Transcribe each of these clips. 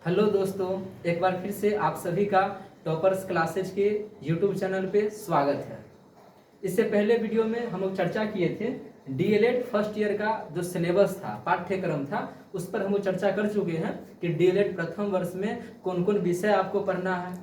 Hello दोस्तों, एक बार फिर से आप सभी का टॉपर्स क्लासेज के यूट्यूब चैनल पे स्वागत है। इससे पहले वीडियो में हम लोग चर्चा किए थे डीएलएड फर्स्ट ईयर का जो सिलेबस था, पाठ्यक्रम था, उस पर हम लोग चर्चा कर चुके हैं कि डीएलएड प्रथम वर्ष में कौन कौन विषय आपको पढ़ना है,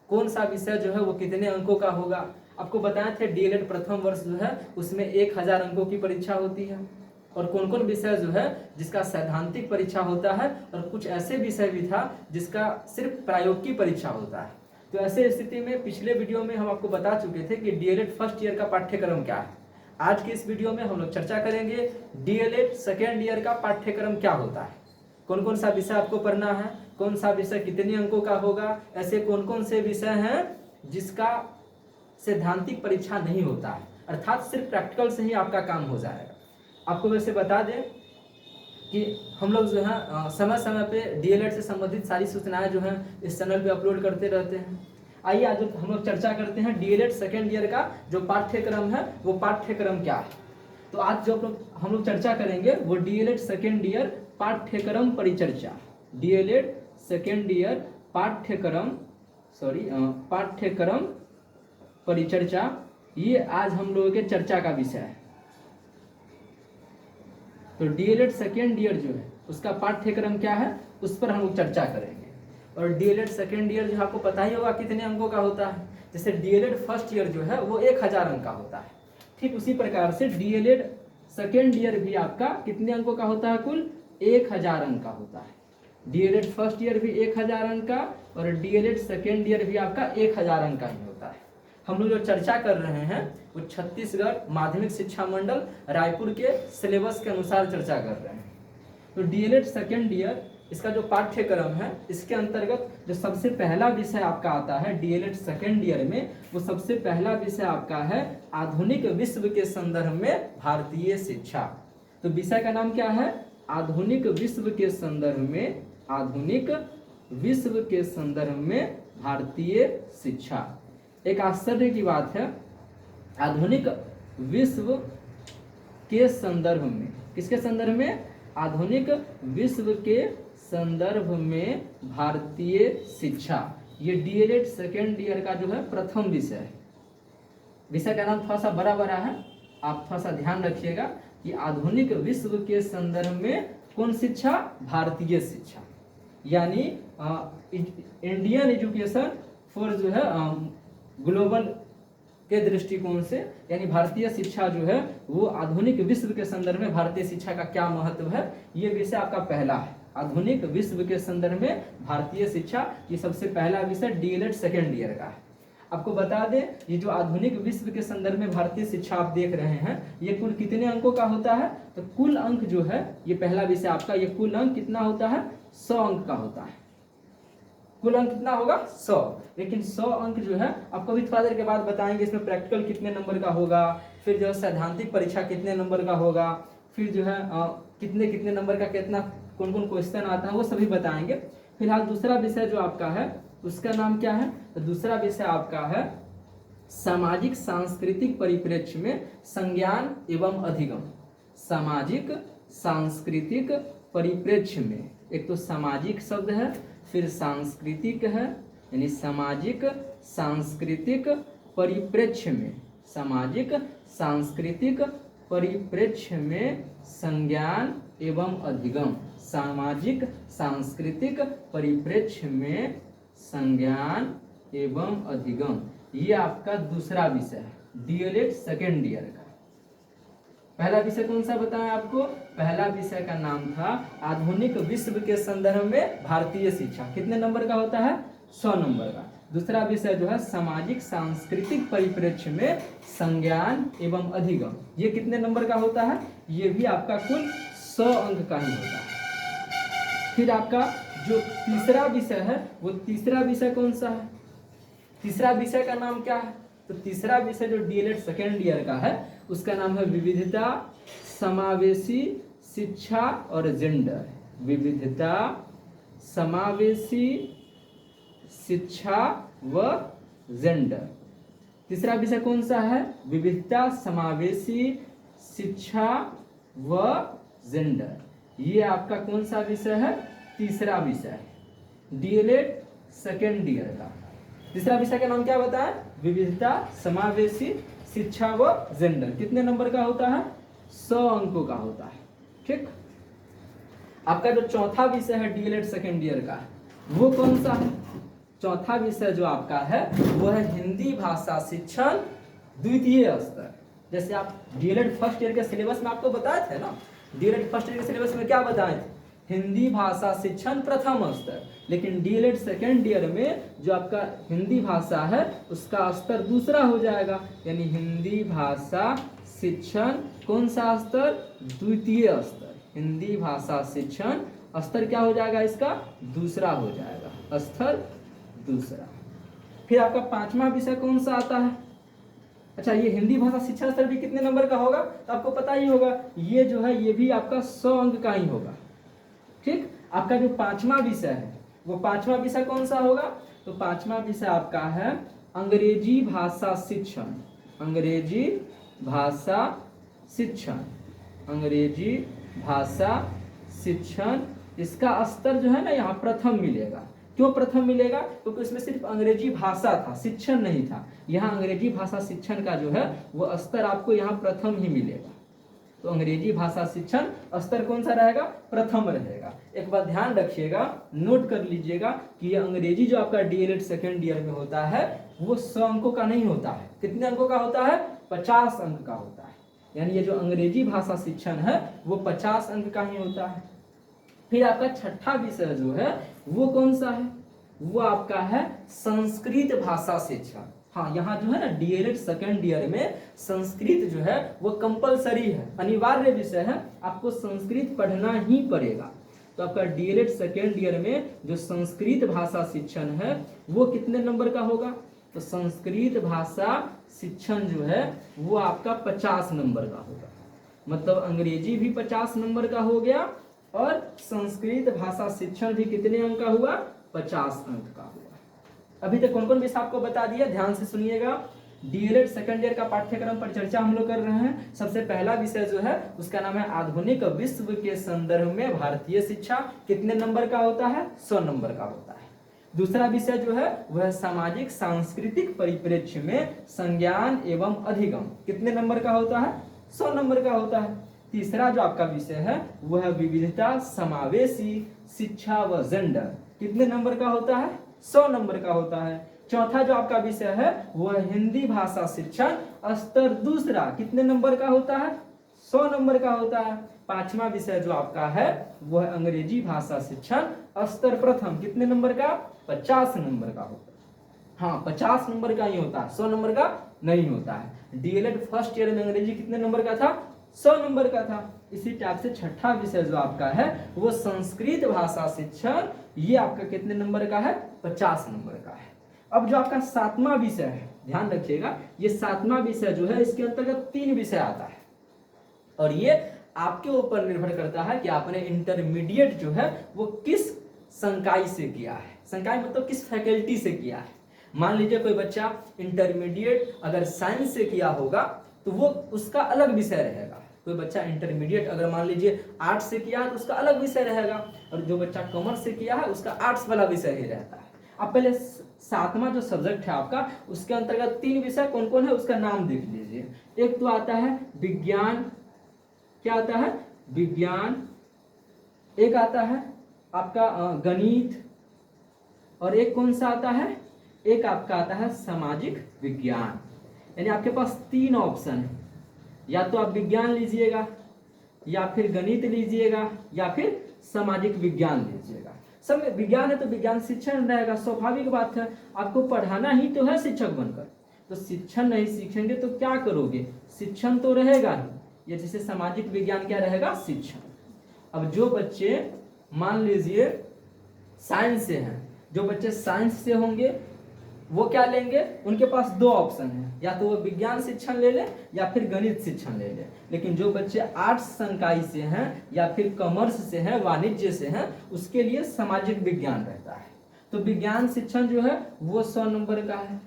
कौन सा विषय जो है वो कितने अंकों का होगा। आपको बताए थे डीएलएड प्रथम वर्ष जो है उसमें 1000 अंकों की परीक्षा होती है और कौन कौन विषय जो है जिसका सैद्धांतिक परीक्षा होता है और कुछ ऐसे विषय भी था जिसका सिर्फ प्रायोगिक परीक्षा होता है। तो ऐसे स्थिति में पिछले वीडियो में हम आपको बता चुके थे कि डीएलएड फर्स्ट ईयर का पाठ्यक्रम क्या है। आज के इस वीडियो में हम लोग चर्चा करेंगे डीएलएड सेकेंड ईयर का पाठ्यक्रम क्या होता है, कौन कौन सा विषय आपको पढ़ना है, कौन सा विषय कितने अंकों का होगा, ऐसे कौन कौन से विषय हैं जिसका सैद्धांतिक परीक्षा नहीं होता है, अर्थात सिर्फ प्रैक्टिकल से ही आपका काम हो जाएगा। आपको वैसे बता दें कि हम लोग जो है समय समय पे डीएलएड से संबंधित सारी सूचनाएं जो हैं इस चैनल पे अपलोड करते रहते हैं। आइए आज हम लोग चर्चा करते हैं डीएलएड सेकेंड ईयर का जो पाठ्यक्रम है वो पाठ्यक्रम क्या है। तो आज जो हम लोग चर्चा करेंगे वो डीएलएड सेकेंड ईयर पाठ्यक्रम परिचर्चा, डीएलएड सेकेंड ईयर पाठ्यक्रम परिचर्चा, ये आज हम लोगों के चर्चा का विषय है। तो डीएलएड सेकेंड ईयर जो है उसका पाठ्यक्रम क्या है उस पर हम लोग चर्चा करेंगे। और डीएलएड सेकेंड ईयर जो आपको पता ही होगा कितने अंकों का होता है। जैसे डीएलएड फर्स्ट ईयर जो है वो 1000 अंक का होता है, ठीक उसी प्रकार से डीएलएड सेकेंड ईयर भी आपका कितने अंकों का होता है, कुल 1000 अंक का होता है। डीएलएड फर्स्ट ईयर भी 1000 अंक का और डीएलएड सेकेंड ईयर भी आपका 1000 अंक का ही होता है। हम लोग जो चर्चा कर रहे हैं वो छत्तीसगढ़ माध्यमिक शिक्षा मंडल रायपुर के सिलेबस के अनुसार चर्चा कर रहे हैं। तो डीएलएड सेकेंड ईयर इसका जो पाठ्यक्रम है इसके अंतर्गत जो सबसे पहला विषय आपका आता है डीएलएड सेकेंड ईयर में, वो सबसे पहला विषय आपका है आधुनिक विश्व के संदर्भ में भारतीय शिक्षा। तो विषय का नाम क्या है, आधुनिक विश्व के संदर्भ में, आधुनिक विश्व के संदर्भ में भारतीय शिक्षा। एक आश्चर्य की बात है, आधुनिक विश्व के संदर्भ में, किसके संदर्भ में, आधुनिक विश्व के संदर्भ में भारतीय शिक्षा, ये डीएलएड सेकेंड ईयर का जो है प्रथम विषय है। विषय का नाम थोड़ा सा बड़ा बड़ा है, आप थोड़ा सा ध्यान रखिएगा कि आधुनिक विश्व के संदर्भ में कौन शिक्षा, भारतीय शिक्षा, यानी इंडियन एजुकेशन फॉर जो है ग्लोबल के दृष्टिकोण से, यानी भारतीय शिक्षा जो है वो आधुनिक विश्व के संदर्भ में भारतीय शिक्षा का क्या महत्व है, ये विषय आपका पहला है। आधुनिक विश्व के संदर्भ में भारतीय शिक्षा, ये सबसे पहला विषय डीएलएड सेकेंड ईयर का है। आपको बता दें ये जो आधुनिक विश्व के संदर्भ में भारतीय शिक्षा आप देख रहे हैं ये कुल कितने अंकों का होता है, तो कुल अंक जो है ये पहला विषय आपका, ये कुल अंक कितना होता है, 100 अंक का होता है। कुल अंक कितना होगा, 100। लेकिन 100 अंक जो है आपको भी थोड़ा देर के बाद बताएंगे इसमें प्रैक्टिकल कितने नंबर का होगा, फिर जो है सैद्धांतिक परीक्षा कितने नंबर का होगा, फिर जो है कितने कितने नंबर का कितना कौन कौन क्वेश्चन आता है वो सभी बताएंगे। फिलहाल दूसरा विषय जो आपका है उसका नाम क्या है, तो दूसरा विषय आपका है सामाजिक सांस्कृतिक परिप्रेक्ष्य में संज्ञान एवं अधिगम। सामाजिक सांस्कृतिक परिप्रेक्ष्य में, एक तो सामाजिक शब्द है फिर सांस्कृतिक है, यानी सामाजिक सांस्कृतिक परिप्रेक्ष्य में, सामाजिक सांस्कृतिक परिप्रेक्ष्य में संज्ञान एवं अधिगम, सामाजिक सांस्कृतिक परिप्रेक्ष्य में संज्ञान एवं अधिगम, ये आपका दूसरा विषय है डीएलएड सेकेंड ईयर का। पहला विषय कौन सा बताएं आपको, पहला विषय का नाम था आधुनिक विश्व के संदर्भ में भारतीय शिक्षा, कितने नंबर का होता है, 100 नंबर का। दूसरा विषय जो है सामाजिक सांस्कृतिक परिप्रेक्ष्य में संज्ञान एवं अधिगम, ये कितने नंबर का होता है, ये भी आपका कुल 100 अंक का ही होता है। फिर आपका जो तीसरा विषय है वो तीसरा विषय कौन सा है, तीसरा विषय का नाम क्या है, तो तीसरा विषय जो डीएलएड सेकेंड ईयर का है उसका नाम है विविधता, समावेशी शिक्षा और जेंडर। विविधता, समावेशी शिक्षा व जेंडर। तीसरा विषय कौन सा है, विविधता, समावेशी शिक्षा व जेंडर, ये आपका कौन सा विषय है, तीसरा विषय है। डीएलएड सेकेंड ईयर का। तीसरा विषय का नाम क्या बताया? विविधता, समावेशी शिक्षा व जेंडर। कितने नंबर का होता है? 100 अंकों का होता है। ठीक। आपका जो चौथा विषय है डीएलएड सेकेंड ईयर का, वो कौन सा है? चौथा विषय जो आपका है वो है हिंदी भाषा शिक्षण द्वितीय स्तर। जैसे आप डीएलएड फर्स्ट ईयर के सिलेबस में आपको बताए थे ना, डीएलएड फर्स्ट ईयर के सिलेबस में क्या बताए थे? हिंदी भाषा शिक्षण प्रथम स्तर। लेकिन डीएलएड सेकेंड ईयर में जो आपका हिंदी भाषा है उसका स्तर दूसरा हो जाएगा, यानी हिंदी भाषा शिक्षण कौन सा स्तर? द्वितीय स्तर। हिंदी भाषा शिक्षण स्तर क्या हो जाएगा? इसका दूसरा हो जाएगा, स्तर दूसरा। फिर आपका पांचवा विषय कौन सा आता है? अच्छा, ये हिंदी भाषा शिक्षा स्तर भी कितने नंबर का होगा? तो आपको पता ही होगा, ये जो है ये भी आपका 100 अंक का ही होगा। ठीक। आपका जो पांचवा विषय है वो पांचवा विषय कौन सा होगा? तो पांचवा विषय आपका है अंग्रेजी भाषा शिक्षण। अंग्रेजी भाषा शिक्षण, अंग्रेजी भाषा शिक्षण। इसका स्तर जो है ना यहाँ प्रथम मिलेगा। क्यों प्रथम मिलेगा? क्योंकि उसमें सिर्फ अंग्रेजी भाषा था, शिक्षण नहीं था। यहाँ अंग्रेजी भाषा शिक्षण का जो है वो स्तर आपको यहाँ प्रथम ही मिलेगा। तो अंग्रेजी भाषा शिक्षण स्तर कौन सा रहेगा? प्रथम रहेगा। एक बात ध्यान रखिएगा, नोट कर लीजिएगा कि ये अंग्रेजी जो आपका डीएलएड सेकेंड ईयर में होता है वो 100 अंकों का नहीं होता है। कितने अंकों का होता है? 50 अंक का होता है। यानी ये जो अंग्रेजी भाषा शिक्षण है वो 50 अंक का ही होता है। फिर आपका छठा विषय जो है वो कौन सा है? वो आपका है संस्कृत भाषा शिक्षण। हाँ, यहाँ जो है ना डीएलएड सेकेंड ईयर में संस्कृत जो है वो कंपलसरी है, अनिवार्य विषय है, आपको संस्कृत पढ़ना ही पड़ेगा। तो आपका डीएलएड सेकेंड ईयर में जो संस्कृत भाषा शिक्षण है वो कितने नंबर का होगा? तो संस्कृत भाषा शिक्षण जो है वो आपका 50 नंबर का होगा। मतलब अंग्रेजी भी 50 नंबर का हो गया और संस्कृत भाषा शिक्षण भी कितने अंक का हुआ? 50 अंक का हुआ। अभी तक कौन कौन विषय आपको बता दिया, ध्यान से सुनिएगा। डीएलएड सेकेंड ईयर का पाठ्यक्रम पर चर्चा हम लोग कर रहे हैं। सबसे पहला विषय जो है उसका नाम है आधुनिक विश्व के संदर्भ में भारतीय शिक्षा। कितने नंबर का होता है? 100 नंबर का होता है। दूसरा विषय जो है वह सामाजिक सांस्कृतिक परिप्रेक्ष्य में संज्ञान एवं अधिगम। कितने नंबर का होता है? 100 नंबर का होता है। तीसरा जो आपका विषय है वह विविधता, समावेशी शिक्षा व जेंडर। कितने नंबर का होता है? 100 नंबर का होता है। चौथा जो आपका विषय है वह हिंदी भाषा शिक्षण स्तर दूसरा। कितने नंबर का होता है? 100 नंबर का होता है। पांचवा विषय जो आपका है वह अंग्रेजी भाषा शिक्षण स्तर प्रथम। कितने नंबर का? 50 नंबर का होता है। हाँ, 50 नंबर का ही होता है, 100 नंबर का नहीं होता है। डीएलएड फर्स्ट ईयर में अंग्रेजी कितने नंबर का था? 100 नंबर का था। इसी टाइप से छठा विषय जो आपका है वो संस्कृत भाषा शिक्षण, ये आपका कितने नंबर का है? 50 नंबर का है। अब जो आपका सातवां विषय है, ध्यान रखिएगा, ये सातवां विषय जो है इसके अंतर्गत 3 विषय आता है और ये आपके ऊपर निर्भर करता है कि आपने इंटरमीडिएट जो है वो किस संकाय से किया है। संकाय मतलब किस फैकल्टी से किया है। मान लीजिए कोई बच्चा इंटरमीडिएट अगर साइंस से किया होगा तो वो उसका अलग विषय रहेगा। कोई बच्चा इंटरमीडिएट अगर मान लीजिए आर्ट्स से किया है तो उसका अलग विषय रहेगा, और जो बच्चा कॉमर्स से किया है उसका आर्ट्स वाला विषय ही रहता है। अब पहले सातवां जो सब्जेक्ट है आपका उसके अंतर्गत 3 विषय कौन कौन है उसका नाम देख लीजिए। एक तो आता है विज्ञान, क्या आता है? विज्ञान। एक आता है आपका गणित, और एक कौन सा आता है? एक आपका आता है सामाजिक विज्ञान। यानी आपके पास 3 ऑप्शन है, या तो आप विज्ञान लीजिएगा, या फिर गणित लीजिएगा, या फिर सामाजिक विज्ञान लीजिएगा। सब में विज्ञान है तो विज्ञान शिक्षण रहेगा, स्वाभाविक बात है, आपको पढ़ाना ही तो है शिक्षक बनकर। तो शिक्षण नहीं सीखेंगे तो क्या करोगे? शिक्षण तो रहेगा ही। ये जैसे सामाजिक विज्ञान क्या रहेगा? शिक्षण। अब जो बच्चे मान लीजिए साइंस से हैं, जो बच्चे साइंस से होंगे वो क्या लेंगे? उनके पास 2 ऑप्शन है, या तो वो विज्ञान शिक्षण ले ले या फिर गणित शिक्षण ले ले। लेकिन जो बच्चे आर्ट्स संकाय से हैं या फिर कॉमर्स से हैं, वाणिज्य से हैं, उसके लिए सामाजिक विज्ञान रहता है। तो विज्ञान शिक्षण जो है वो 100 नंबर का है।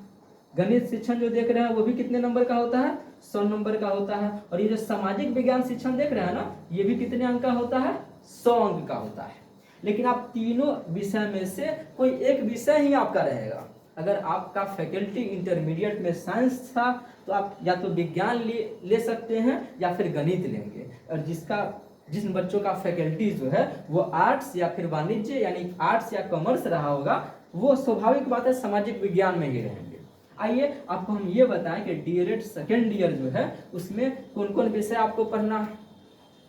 गणित शिक्षण जो देख रहे हैं वो भी कितने नंबर का होता है? 100 नंबर का होता है। और ये जो सामाजिक विज्ञान शिक्षण देख रहे हैं ना, ये भी कितने अंक का होता है? 100 अंक का होता है। लेकिन आप तीनों विषय में से कोई एक विषय ही आपका रहेगा। अगर आपका फैकल्टी इंटरमीडिएट में साइंस था तो आप या तो विज्ञान ले सकते हैं या फिर गणित लेंगे, और जिस बच्चों का फैकल्टी जो है वो आर्ट्स या फिर वाणिज्य यानी आर्ट्स या कॉमर्स रहा होगा वो स्वाभाविक बात है सामाजिक विज्ञान में ही रहेंगे। आइए आपको हम ये बताएं कि डीएलएड सेकेंड ईयर जो है उसमें कौन कौन विषय आपको पढ़ना है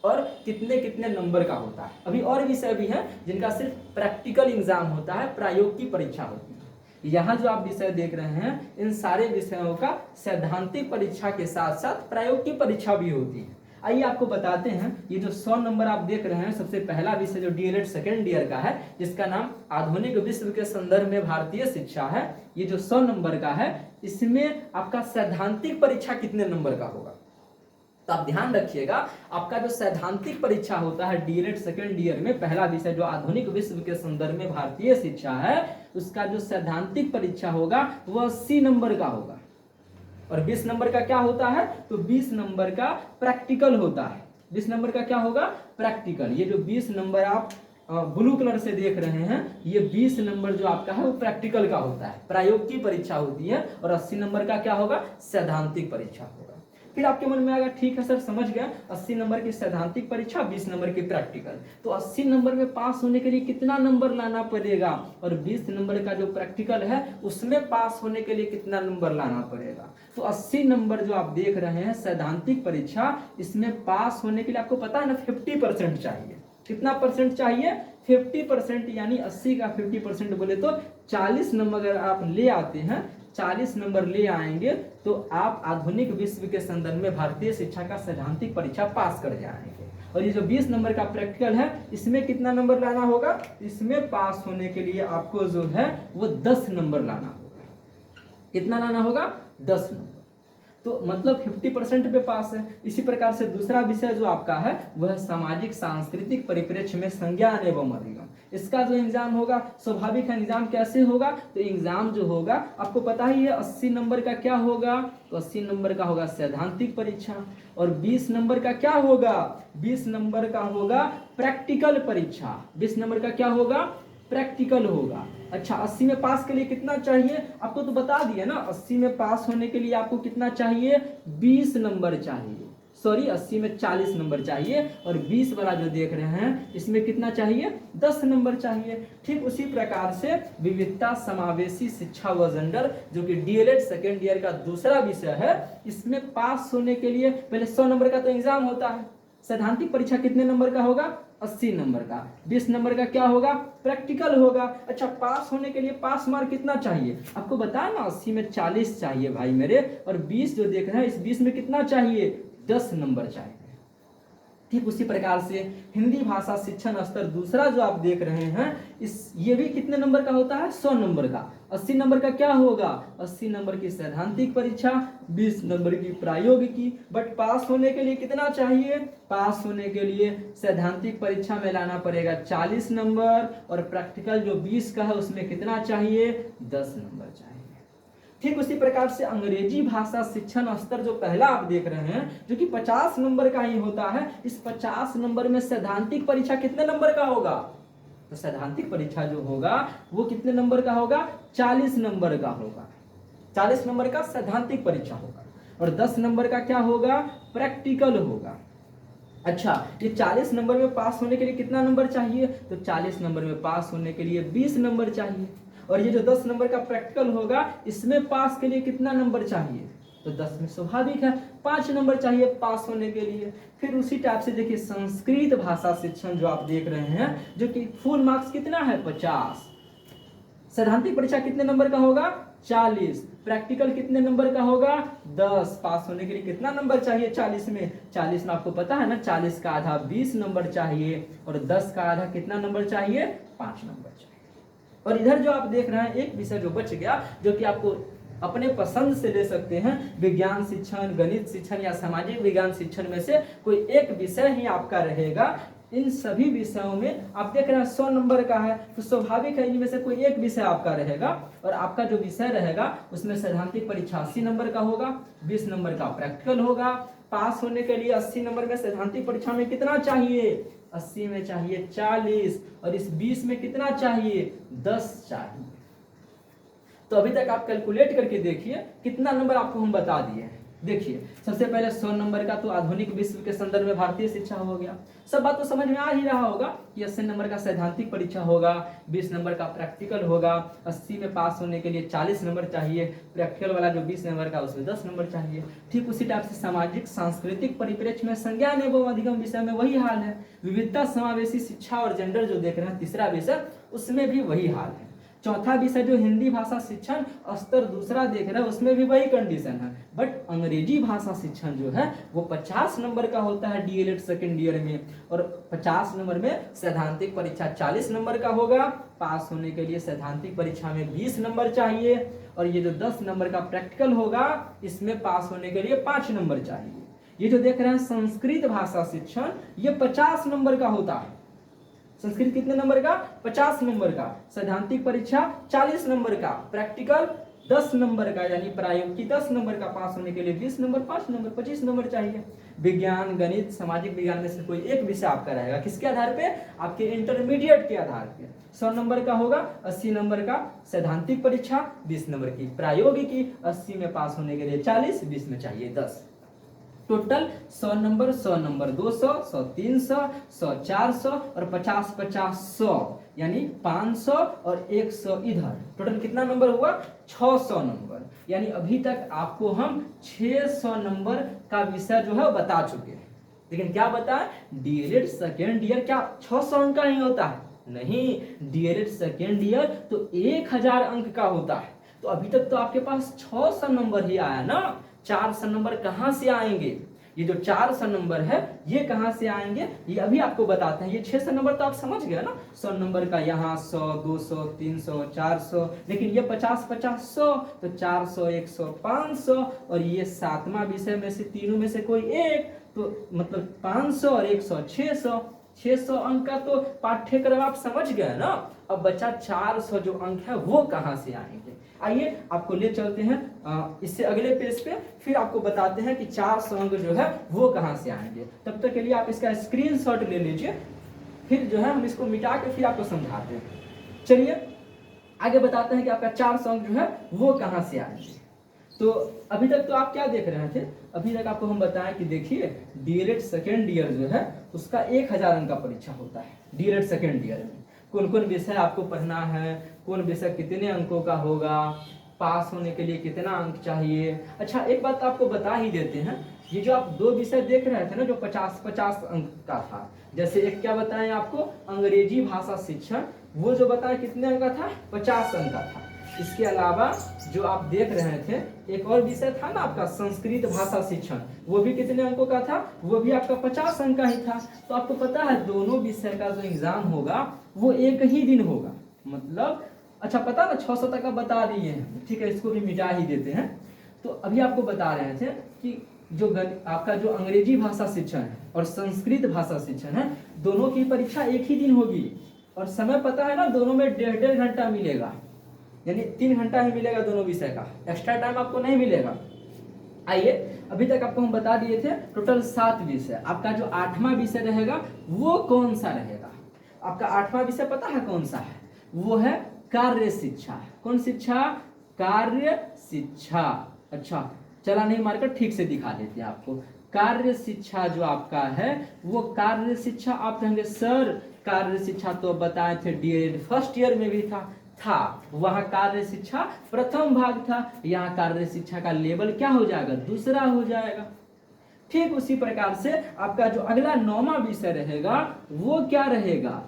और कितने कितने नंबर का होता है। अभी और विषय भी हैं जिनका सिर्फ प्रैक्टिकल एग्जाम होता है, प्रायोग की परीक्षा होती है। यहाँ जो आप विषय देख रहे हैं इन सारे विषयों का सैद्धांतिक परीक्षा के साथ साथ प्रायोग की परीक्षा भी होती है। आइए आपको बताते हैं, ये जो 100 नंबर आप देख रहे हैं, सबसे पहला विषय जो डीएलएड सेकेंड ईयर का है जिसका नाम आधुनिक विश्व के संदर्भ में भारतीय शिक्षा है, ये जो 100 नंबर का है इसमें आपका सैद्धांतिक परीक्षा कितने नंबर का होगा। तो आप ध्यान रखिएगा, आपका जो सैद्धांतिक परीक्षा होता है डीएलएड सेकेंड ईयर में, पहला विषय जो आधुनिक विश्व के संदर्भ में भारतीय शिक्षा है, उसका जो सैद्धांतिक परीक्षा होगा वह 80 नंबर का होगा। और 20 नंबर का क्या होता है, तो 20 नंबर का प्रैक्टिकल होता है। 20 नंबर का क्या होगा, प्रैक्टिकल। ये जो 20 नंबर आप ब्लू कलर से देख रहे हैं, ये 20 नंबर जो आपका है वो प्रैक्टिकल का होता है, प्रायोग की परीक्षा होती है। और 80 नंबर का क्या होगा, सैद्धांतिक परीक्षा होगा। फिर आपके मन में आएगा ठीक है सर समझ गया, 80 नंबर की सैद्धांतिक परीक्षा, 20 नंबर की प्रैक्टिकल। तो 80 नंबर में पास होने के लिए कितना नंबर लाना पड़ेगा, और 20 नंबर का जो प्रैक्टिकल है उसमें पास होने के लिए कितना नंबर लाना पड़ेगा। तो 80 नंबर जो आप देख रहे हैं सैद्धांतिक परीक्षा, इसमें पास होने के लिए आपको पता है ना 50% चाहिए। कितना परसेंट चाहिए, 50%, यानी 80 का 50% बोले तो 40 नंबर अगर आप ले आते हैं, 40 नंबर ले आएंगे तो आप आधुनिक विश्व के संदर्भ में भारतीय शिक्षा का सैद्धांतिक परीक्षा पास कर जाएंगे। और ये जो 20 नंबर का प्रैक्टिकल है इसमें कितना नंबर लाना होगा, इसमें पास होने के लिए आपको जो है वो 10 नंबर लाना होगा। कितना लाना होगा, 10 नंबर। तो मतलब 50% पे पास है। इसी प्रकार से दूसरा विषय जो आपका है वह सामाजिक सांस्कृतिक परिप्रेक्ष्य में संज्ञान एवं अधिगम, इसका जो एग्जाम होगा स्वाभाविक है। एग्जाम कैसे होगा, तो एग्जाम जो होगा आपको पता ही है 80 नंबर का क्या होगा, तो 80 नंबर का होगा सैद्धांतिक परीक्षा। और 20 नंबर का क्या होगा, 20 नंबर का होगा प्रैक्टिकल परीक्षा। 20 नंबर का क्या होगा, प्रैक्टिकल होगा। अच्छा 80 में पास के लिए कितना चाहिए, आपको तो बता दिया ना, 80 में पास होने के लिए आपको कितना चाहिए, 20 नंबर चाहिए। सॉरी 80 में 40 नंबर चाहिए, और 20 वाला जो देख रहे हैं इसमें कितना चाहिए, 10 नंबर चाहिए। ठीक उसी प्रकार से विविधता समावेशी शिक्षा व जेंडर जो कि डीएलएड सेकेंड ईयर का दूसरा विषय है, इसमें पास होने के लिए पहले 100 नंबर का तो एग्जाम होता है। सैद्धांतिक परीक्षा कितने नंबर का होगा, 80 नंबर का। 20 नंबर का क्या होगा, प्रैक्टिकल होगा। अच्छा पास होने के लिए पास मार्क कितना चाहिए, आपको बताया ना 80 में 40 चाहिए भाई मेरे, और 20 जो देख रहे हैं इस 20 में कितना चाहिए, 10 नंबर चाहिए। ठीक उसी प्रकार से हिंदी भाषा शिक्षण स्तर दूसरा जो आप देख रहे हैं ये भी कितने नंबर का होता है, 100 नंबर का। 80 नंबर का क्या होगा, 80 नंबर की सैद्धांतिक परीक्षा, 20 नंबर की प्रायोगिक की। बट पास होने के लिए कितना चाहिए, पास होने के लिए सैद्धांतिक परीक्षा में लाना पड़ेगा 40 नंबर, और प्रैक्टिकल जो 20 का है उसमें कितना चाहिए, 10 नंबर चाहिए। ठीक उसी प्रकार से अंग्रेजी भाषा शिक्षण स्तर जो पहला आप देख रहे हैं जो कि 50 नंबर का ही होता है, इस 50 नंबर में सैद्धांतिक परीक्षा कितने नंबर का होगा, तो सैद्धांतिक परीक्षा जो होगा वो कितने नंबर का होगा, 40 नंबर का होगा। 40 नंबर का सैद्धांतिक परीक्षा होगा, और 10 नंबर का क्या होगा, प्रैक्टिकल होगा। अच्छा ये 40 नंबर में पास होने के लिए कितना नंबर चाहिए, तो 40 नंबर में पास होने के लिए 20 नंबर चाहिए। और ये जो 10 नंबर का प्रैक्टिकल होगा इसमें पास के लिए कितना नंबर चाहिए, तो 10 में स्वाभाविक है 5 नंबर चाहिए पास होने के लिए। फिर उसी टाइप से देखिए संस्कृत भाषा शिक्षण जो आप देख रहे हैं जो कि फुल मार्क्स कितना है, 50। सैद्धांतिक परीक्षा कितने नंबर का होगा, 40। प्रैक्टिकल कितने नंबर का होगा, 10। पास होने के लिए कितना नंबर चाहिए 40 में, 40 में आपको पता है ना 40 का आधा 20 नंबर चाहिए, और 10 का आधा कितना नंबर चाहिए, 5 नंबर चाहिए। और इधर जो आप देख रहे हैं एक विषय जो बच गया जो कि आपको अपने पसंद से ले सकते हैं, विज्ञान शिक्षण, गणित शिक्षण या सामाजिक विज्ञान शिक्षण में से कोई एक विषय ही आपका रहेगा। इन सभी विषयों में आप देख रहे हैं 100 नंबर का है, तो स्वाभाविक है इनमें से कोई एक विषय आपका रहेगा, और आपका जो विषय रहेगा उसमें सैद्धांतिक परीक्षा 80 नंबर का होगा, 20 नंबर का प्रैक्टिकल होगा। पास होने के लिए 80 नंबर में सैद्धांतिक परीक्षा में कितना चाहिए, 80 में चाहिए 40 और इस 20 में कितना चाहिए 10 चाहिए। तो अभी तक आप कैलकुलेट करके देखिए कितना नंबर आपको हम बता दिए हैं। देखिए सबसे पहले 100 नंबर का तो आधुनिक विश्व के संदर्भ में भारतीय शिक्षा हो गया, सब बात तो समझ में आ ही रहा होगा कि 80 नंबर का सैद्धांतिक परीक्षा होगा, 20 नंबर का प्रैक्टिकल होगा, 80 में पास होने के लिए 40 नंबर चाहिए, प्रैक्टिकल वाला जो 20 नंबर का उसमें 10 नंबर चाहिए। ठीक उसी टाइप से सामाजिक सांस्कृतिक परिप्रेक्ष्य में संज्ञान एवं अधिगम विषय में वही हाल है। विविधता समावेशी शिक्षा और जेंडर जो देख रहे हैं तीसरा विषय, उसमें भी वही हाल है। चौथा विषय जो हिंदी भाषा शिक्षण स्तर दूसरा देख रहे हैं उसमें भी वही कंडीशन है, बट अंग्रेजी भाषा शिक्षण जो है वो 50 नंबर का होता है डीएलएड सेकेंड ईयर में, और 50 नंबर में सैद्धांतिक परीक्षा 40 नंबर का होगा। पास होने के लिए सैद्धांतिक परीक्षा में 20 नंबर चाहिए, और ये जो 10 नंबर का प्रैक्टिकल होगा इसमें पास होने के लिए 5 नंबर चाहिए। ये जो देख रहे हैं संस्कृत भाषा शिक्षण, ये 50 नंबर का होता है। संस्कृत कितने नंबर का 50 नंबर का, सैद्धांतिक परीक्षा 40 नंबर का, प्रैक्टिकल 10 नंबर का, यानी प्रायोगिक 10 नंबर का, पास होने के लिए 20 नंबर 5 नंबर 25 नंबर चाहिए। विज्ञान गणित सामाजिक विज्ञान में से कोई एक विषय आपका रहेगा, किसके आधार पे, आपके इंटरमीडिएट के आधार पे। 100 नंबर का होगा, 80 नंबर का सैद्धांतिक परीक्षा, 20 नंबर की प्रायोगिकी, 80 में पास होने के लिए 40, 20 में चाहिए 10। टोटल 100 नंबर 200, 100 300, 100 400 और 50 50 100, यानी 500 और 100 इधर, टोटल कितना नंबर हुआ 600 नंबर। यानी अभी तक आपको हम 600 नंबर का विषय जो है बता चुके हैं। लेकिन क्या बताएं, डीएलएड सेकेंड ईयर क्या 600 अंक का ही होता है? नहीं, डीएलएड सेकेंड ईयर तो 1000 अंक का होता है। तो अभी तक तो आपके पास 600 नंबर ही आया ना, 400 नंबर कहां से आएंगे? ये जो 400 नंबर है ये कहां से आएंगे, ये अभी आपको बताते हैं। ये 600 नंबर तो आप समझ गए ना, 100 नंबर का यहाँ 100 200 300 400, लेकिन ये 50 50 100, तो 400 100 500, और ये 7वां विषय में से तीनों में से कोई एक, तो मतलब 500 और 100 600। 600 अंक का तो पाठ्यक्रम आप समझ गए ना। अब बचा 400 जो अंक है वो कहां से आएंगे? आइए आपको ले चलते हैं इससे अगले पेज पे, फिर आपको बताते हैं कि 400 अंक जो है वो कहां से आएंगे। तब तक के लिए आप इसका स्क्रीनशॉट ले लीजिए, फिर जो है हम इसको मिटा के फिर आपको समझाते हैं। चलिए आगे बताते हैं कि आपका 400 अंक जो है वो कहां से आएंगे। तो अभी तक तो आप क्या देख रहे थे, अभी तक आपको हम बताएं कि देखिए डीएलएड सेकेंड ईयर जो है उसका 1000 अंक का परीक्षा होता है। डीएलएड सेकेंड ईयर में कौन कौन विषय आपको पढ़ना है, कौन विषय कितने अंकों का होगा, पास होने के लिए कितना अंक चाहिए। अच्छा एक बात आपको बता ही देते हैं, ये जो आप 2 विषय देख रहे थे ना जो 50-50 अंक का था, जैसे एक क्या बताएं आपको अंग्रेजी भाषा शिक्षण, वो जो बताएं कितने अंक का था 50 अंक का था। इसके अलावा जो आप देख रहे थे एक और विषय था ना आपका संस्कृत भाषा शिक्षण, वो भी कितने अंकों का था, वो भी आपका 50 अंक का ही था। तो आपको पता है दोनों विषय का जो एग्जाम होगा वो एक ही दिन होगा, मतलब अच्छा पता ना 600 तक का बता दिए हैं, ठीक है इसको भी मिटा ही देते हैं। तो अभी आपको बता रहे थे कि जो आपका जो अंग्रेजी भाषा शिक्षण है और संस्कृत भाषा शिक्षण है दोनों की परीक्षा एक ही दिन होगी, और समय पता है ना दोनों में 1.5 घंटा मिलेगा, यानी 3 घंटा ही मिलेगा दोनों विषय का, एक्स्ट्रा टाइम आपको नहीं मिलेगा। आइए अभी तक आपको हम बता दिए थे टोटल 7 विषय। आपका जो 8वां विषय रहेगा वो कौन सा रहेगा? आपका 8वां विषय पता है कौन सा है? वो है कार्य शिक्षा। कौन शिक्षा? कार्य शिक्षा। अच्छा चला नहीं मारकर ठीक से दिखा देते हैं आपको। कार्य शिक्षा जो आपका है वो कार्य शिक्षा, आप कहेंगे सर कार्य शिक्षा तो बताए थे डीएलएड फर्स्ट ईयर में भी था वहां कार्य शिक्षा प्रथम भाग था, यहाँ कार्य शिक्षा का लेवल क्या हो जाएगा, दूसरा हो जाएगा। ठीक उसी प्रकार से आपका जो अगला 9वां विषय रहेगा वो क्या रहेगा?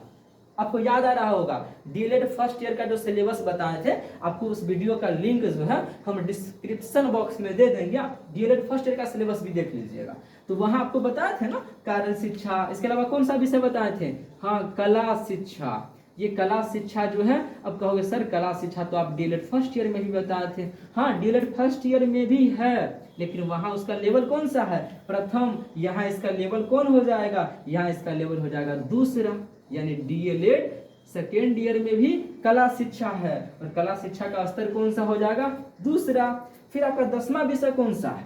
आपको याद आ रहा होगा डीएलएड फर्स्ट ईयर का जो सिलेबस बताए थे, आपको उस वीडियो का लिंक जो है हम डिस्क्रिप्शन बॉक्स में दे देंगे, डीएलएड फर्स्ट ईयर का सिलेबस भी देख लीजिएगा। तो वहां आपको बताए थे ना कार्य शिक्षा, इसके अलावा कौन सा विषय बताए थे? हाँ कला शिक्षा। ये कला शिक्षा जो है, अब कहोगे सर कला शिक्षा तो आप डीएलएड फर्स्ट ईयर में भी बताए थे। हाँ डीएलएड फर्स्ट ईयर में भी है, लेकिन वहां उसका लेवल कौन सा है? प्रथम। यहाँ इसका लेवल कौन हो जाएगा? यहाँ इसका लेवल हो जाएगा दूसरा, यानी डीएलएड सेकेंड ईयर में भी कला शिक्षा है, और कला शिक्षा का स्तर कौन सा हो जाएगा? दूसरा। फिर आपका 10वां विषय कौन सा है?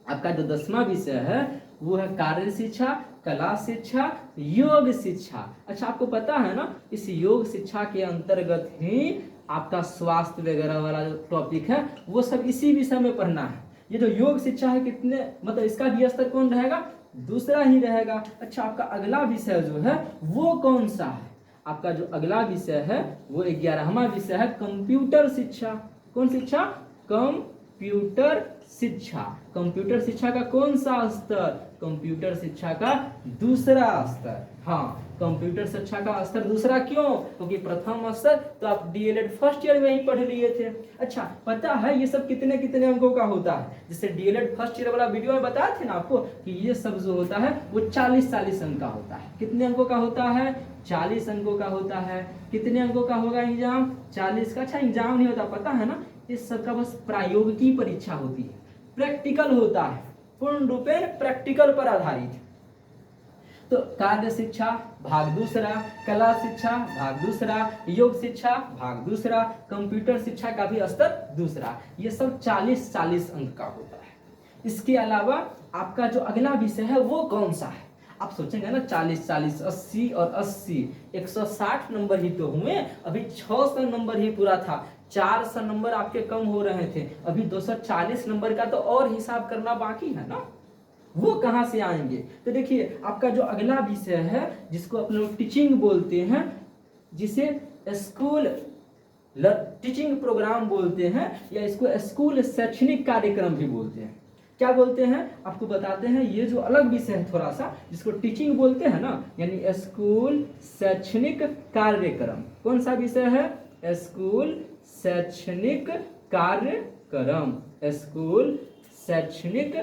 आपका जो 10वां विषय है वो है कार्य शिक्षा, कला शिक्षा, योग शिक्षा। अच्छा आपको पता है ना, इस योग शिक्षा के अंतर्गत ही आपका स्वास्थ्य वगैरह वाला जो टॉपिक है वो सब इसी विषय में पढ़ना है। ये जो योग शिक्षा है कितने मतलब इसका भी स्तर कौन रहेगा, दूसरा ही रहेगा। अच्छा आपका अगला विषय जो है वो कौन सा है, आपका जो अगला विषय है वो 11वां विषय है कंप्यूटर शिक्षा। कौन शिक्षा, कंप्यूटर शिक्षा। कंप्यूटर शिक्षा का कौन सा स्तर, कंप्यूटर शिक्षा का दूसरा स्तर। हाँ कंप्यूटर शिक्षा का स्तर दूसरा क्यों, क्योंकि प्रथम स्तर तो आप डीएलएड फर्स्ट ईयर में ही पढ़ लिए थे। अच्छा पता है ये सब कितने कितने अंकों का होता है, जैसे डीएलएड फर्स्ट ईयर वाला वीडियो में बताया थे ना आपको कि ये सब जो होता है वो 40-40 अंक का होता है। कितने अंकों का होता है, 40 अंकों का होता है। कितने अंकों का होगा एग्जाम, 40 का। अच्छा एग्जाम नहीं होता पता है ना, इस सब का बस प्रायोगिक परीक्षा होती है, प्रैक्टिकल होता है, पूर्ण रूपेण प्रैक्टिकल पर आधारित। तो कार्य शिक्षा भाग दूसरा, कला शिक्षा भाग दूसरा, योग शिक्षा भाग दूसरा, कंप्यूटर शिक्षा का भी स्तर दूसरा। ये सब 40-40 अंक का होता है। इसके अलावा आपका जो अगला विषय है वो कौन सा है, आप सोचेंगे ना 40-40 80 और 80 160 नंबर ही तो हुए, अभी 600 नंबर ही पूरा था, 400 नंबर आपके कम हो रहे थे, अभी 240 नंबर का तो और हिसाब करना बाकी है ना, वो कहां से आएंगे। तो देखिए आपका जो अगला विषय है जिसको आप लोग टीचिंग बोलते हैं, जिसे स्कूल टीचिंग प्रोग्राम बोलते हैं या इसको स्कूल शैक्षणिक कार्यक्रम भी बोलते हैं। क्या बोलते हैं आपको बताते हैं, ये जो अलग विषय है थोड़ा सा जिसको टीचिंग बोलते हैं ना, यानी स्कूल शैक्षणिक कार्यक्रम। कौन सा विषय है, स्कूल शैक्षणिक कार्यक्रम, स्कूल शैक्षणिक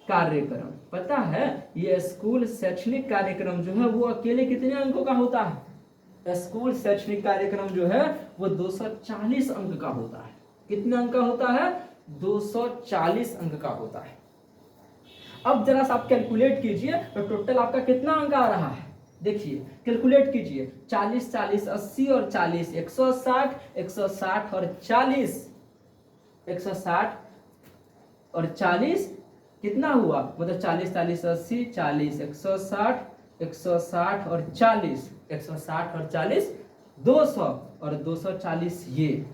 कार्यक्रम। पता है ये स्कूल शैक्षणिक कार्यक्रम जो है वो अकेले कितने अंकों का होता है, स्कूल शैक्षणिक कार्यक्रम जो है वो 240 अंक का होता है। कितने अंक का होता है, 240 अंक का होता है। अब जरा सा आप कैलकुलेट कीजिए तो टोटल आपका कितना अंक आ रहा है, देखिए कैलकुलेट कीजिए, 40-40 80 और 40 160, 160 और 40, 160 और 40 कितना हुआ, मतलब 40-40 80 40 160, 160 और 40, 160 और 40 200 और 240 ये,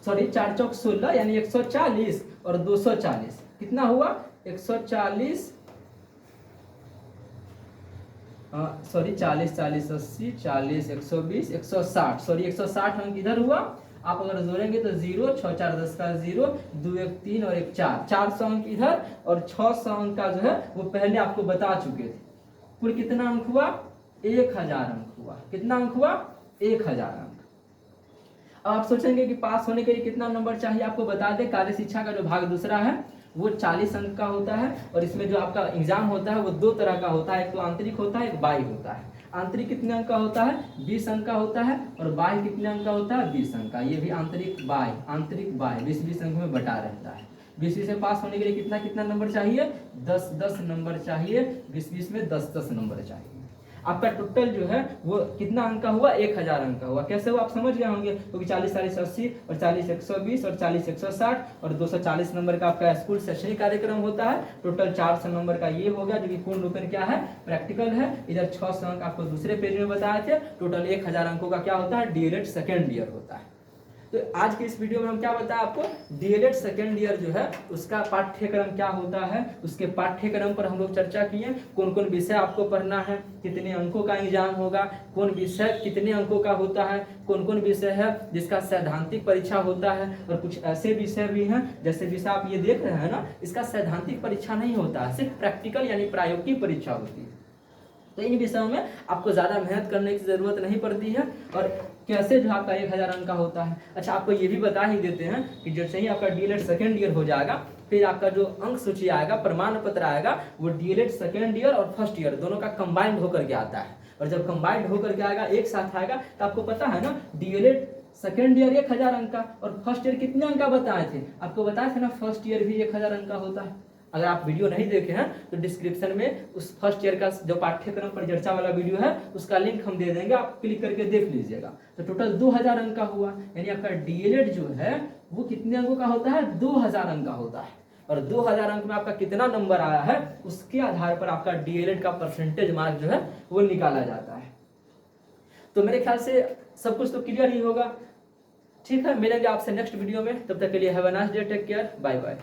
सॉरी 4 चौक 16 यानी 140 और 240 कितना हुआ 140, सॉरी 40-40 80 40 120 160, सॉरी 160 अंक इधर हुआ। आप अगर जोड़ेंगे तो 0 6 4 10 का 0 2 1 3 और 1 4, 400 अंक इधर और 600 अंक का जो है वो पहले आपको बता चुके थे। कुल कितना अंक हुआ, 1000 अंक हुआ। कितना अंक हुआ, 1000 अंक। अब आप सोचेंगे कि पास होने के लिए कितना नंबर चाहिए, आपको बता दें कार्य शिक्षा का जो भाग दूसरा है वो 40 अंक का होता है, और इसमें जो आपका एग्जाम होता है वो 2 तरह का होता है, एक तो आंतरिक होता है, एक बाह्य होता है। आंतरिक कितने अंक का होता है, 20 अंक का होता है, और बाह्य कितने अंक का होता है, 20 अंक का। ये भी आंतरिक बाह्य 20-20 अंक में बटा रहता है। 20 से पास होने के लिए कितना कितना नंबर चाहिए, 10-10 नंबर चाहिए, 20 में 10-10 नंबर चाहिए। आपका टोटल जो है वो कितना अंक का हुआ, 1000 अंक का हुआ। कैसे हुआ आप समझ गए होंगे, क्योंकि 40-40 80 और 40 120 और 40 160 और 240 नंबर का आपका स्कूल शैक्षणिक कार्यक्रम होता है। टोटल 400 नंबर का ये हो गया, जो कि पूर्ण रूप में क्या है, प्रैक्टिकल है। इधर 600 अंक आपको दूसरे पेज में बताए थे। टोटल 1000 अंकों का क्या होता है, डीएलएड सेकेंड ईयर होता है। तो आज के इस वीडियो में हम क्या बताया आपको, डीएलएड सेकेंड ईयर जो है उसका पाठ्यक्रम क्या होता है, उसके पाठ्यक्रम पर हम लोग चर्चा किए। कौन कौन विषय आपको पढ़ना है, कितने अंकों का एग्जाम होगा, कौन विषय कितने अंकों का होता है, कौन कौन विषय है जिसका सैद्धांतिक परीक्षा होता है, और कुछ ऐसे विषय भी हैं जैसे विषय आप ये देख रहे हैं ना, इसका सैद्धांतिक परीक्षा नहीं होता है, सिर्फ प्रैक्टिकल यानी प्रायोगिक परीक्षा होती है। तो इन विषयों में आपको ज़्यादा मेहनत करने की ज़रूरत नहीं पड़ती है। और कैसे जो आपका 1000 अंक का होता है, अच्छा आपको ये भी बता ही देते हैं कि जैसे ही आपका डीएलएड सेकेंड ईयर हो जाएगा, फिर आपका जो अंक सूची आएगा, प्रमाण पत्र आएगा, वो डीएलएड सेकेंड ईयर और फर्स्ट ईयर दोनों का कंबाइंड होकर के आता है। और जब कंबाइंड होकर के आएगा, एक साथ आएगा, तो आपको पता है ना डीएलएड सेकेंड ईयर 1000 अंक का और फर्स्ट ईयर कितने अंक का बताए थे, आपको बताए थे ना फर्स्ट ईयर भी 1000 अंक का होता है। अगर आप वीडियो नहीं देखे हैं तो डिस्क्रिप्शन में उस फर्स्ट ईयर का जो पाठ्यक्रम परिचर्चा वाला वीडियो है उसका लिंक हम दे देंगे, आप क्लिक करके देख लीजिएगा। तो टोटल 2000 अंक का हुआ, यानी आपका डीएलएड जो है वो कितने अंकों का होता है, 2000 अंक का होता है। और 2000 अंक में आपका कितना नंबर आया है उसके आधार पर आपका डीएलएड का परसेंटेज मार्क जो है वो निकाला जाता है। तो मेरे ख्याल से सब कुछ तो क्लियर ही होगा। ठीक है, मिलेंगे आपसे नेक्स्ट वीडियो में, तब तक के लिए have a nice day, take care, bye bye.